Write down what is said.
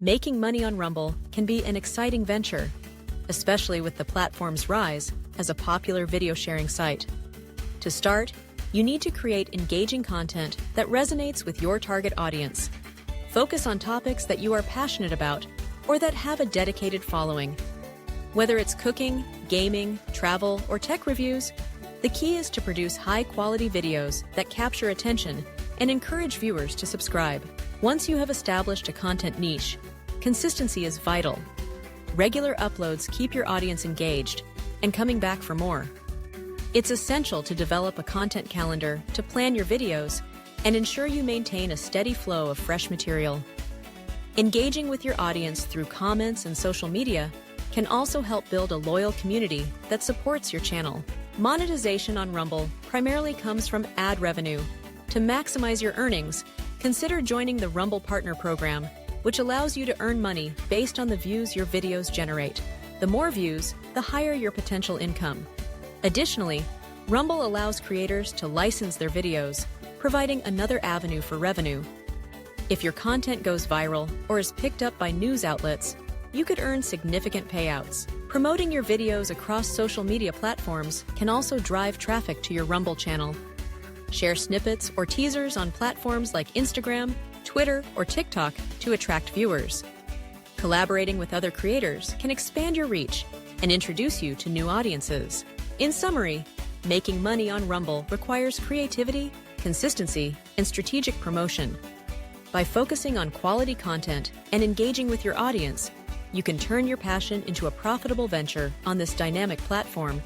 Making money on Rumble can be an exciting venture, especially with the platform's rise as a popular video sharing site. To start, you need to create engaging content that resonates with your target audience. Focus on topics that you are passionate about or that have a dedicated following. Whether it's cooking, gaming, travel, or tech reviews, the key is to produce high-quality videos that capture attention and encourage viewers to subscribe. Once you have established a content niche, consistency is vital. Regular uploads keep your audience engaged and coming back for more. It's essential to develop a content calendar to plan your videos and ensure you maintain a steady flow of fresh material. Engaging with your audience through comments and social media can also help build a loyal community that supports your channel. Monetization on Rumble primarily comes from ad revenue. To maximize your earnings, consider joining the Rumble Partner Program, which allows you to earn money based on the views your videos generate. The more views, the higher your potential income. Additionally, Rumble allows creators to license their videos, providing another avenue for revenue. If your content goes viral or is picked up by news outlets, you could earn significant payouts. Promoting your videos across social media platforms can also drive traffic to your Rumble channel. Share snippets or teasers on platforms like Instagram, Twitter, or TikTok to attract viewers. Collaborating with other creators can expand your reach and introduce you to new audiences. In summary, making money on Rumble requires creativity, consistency, and strategic promotion. By focusing on quality content and engaging with your audience, you can turn your passion into a profitable venture on this dynamic platform